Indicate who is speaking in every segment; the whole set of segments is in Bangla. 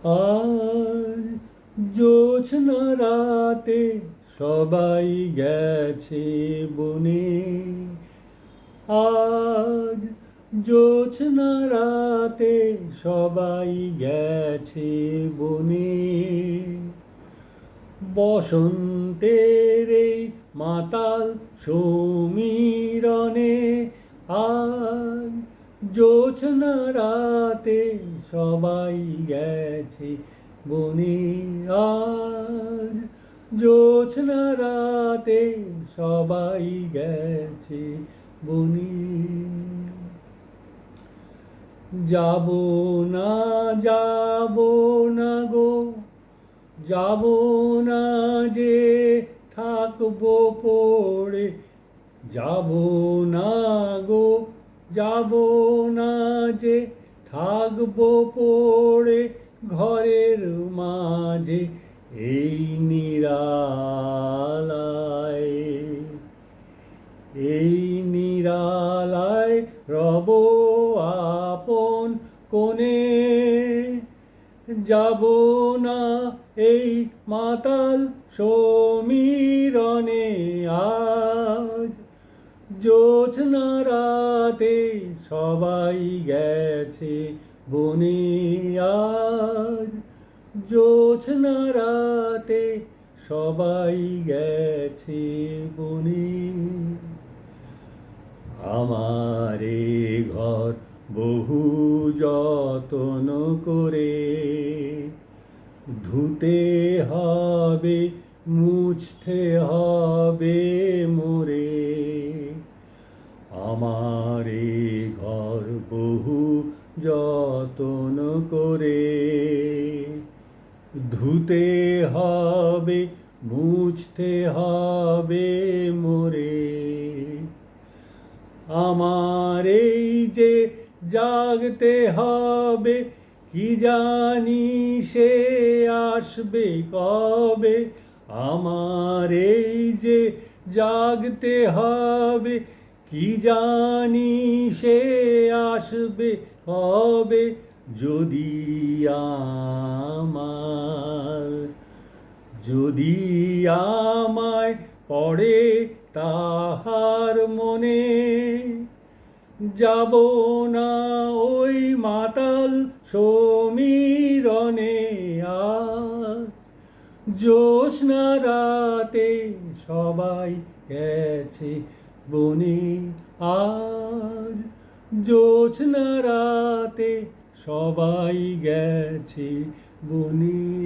Speaker 1: আজ জোছনা রাতে সবাই গেছে বনে। আজ জোছনা রাতে সবাই গেছে বনে। বসন্তের এই মাতাল সমীরণে আজ জোছনা রাতে সবাই গেছে বনে। আজ জোছনা রাতে সবাই গেছে বনে। যাব না, যাব না গো, যাব না যে থাকবো পড়ে। যাব না গো, যাব না যে থাকবো পড়ে ঘরের মাঝে এই নিরালায়। এই নিরালায় রব আপন কোণে। যাব না এই মাতাল সমীরণে। আজ জোছনা রাতে সবাই গেছে বনে। আজ জোছনা রাতে সবাই গেছে বনে। আমার এ ঘর বহু যত্ন করে ধুতে হবে, মুছতে হবে মোরে। আমার এ ঘর বহু যত্ন করে ধুতে হবে, মুছতে হবে মোরে। আমার এই যে জাগতে হবে, কি জানি সে আসবে কবে। আমার এই যে জাগতে হবে, কি জানি সে আসবে কবে। যদি আমায় পড়ে তাহার মনে। যাব না ওই মাতাল সমীরণে। আজ জোছনা রাতে সবাই গেছে বনে। আজ জোছনা রাতে সবাই গেছে বনে।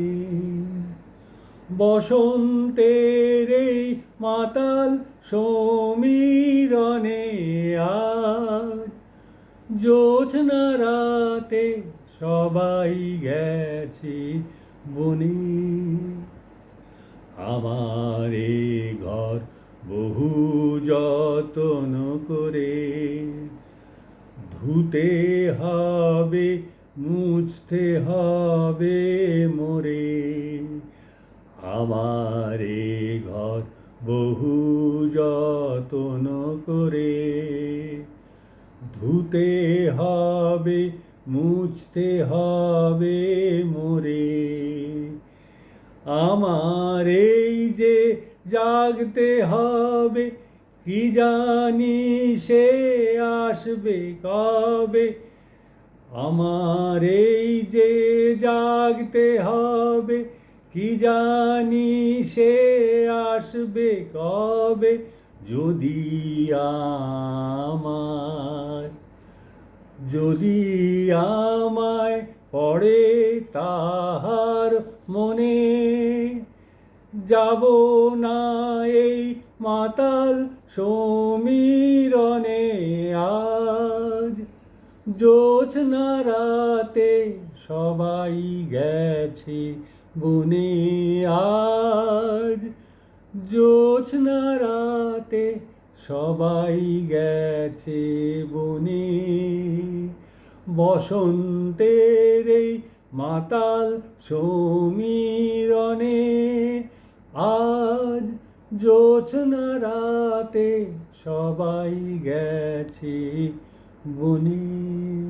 Speaker 1: বসন্তের এই মাতাল সমীরণে আজ জোছনা রাতে সবাই গেছে বনে। আমার এ ঘর বহু যত্ন করে ধুতে হবে, মুছতে হবে মোরে। আমার এ ঘর বহু যত্ন করে ধুতে হবে, মুছতে হবে মোরে। আমার এই যে জাগতে হবে, কি জানি সে আসবে কবে। আমার এই যে জাগতে হবে, কি জানি সে আসবে কবে। যদি আমায় পড়ে তাহার মনে। যাব না এই মাতাল সমীরণে। আজ জোছনা রাতে সবাই গেছে বনে। আজ জোছনা রাতে সবাই গেছে বনে। বসন্তের এই মাতাল সমীরণে আজ জোছনা রাতে সবাই গেছে বনে।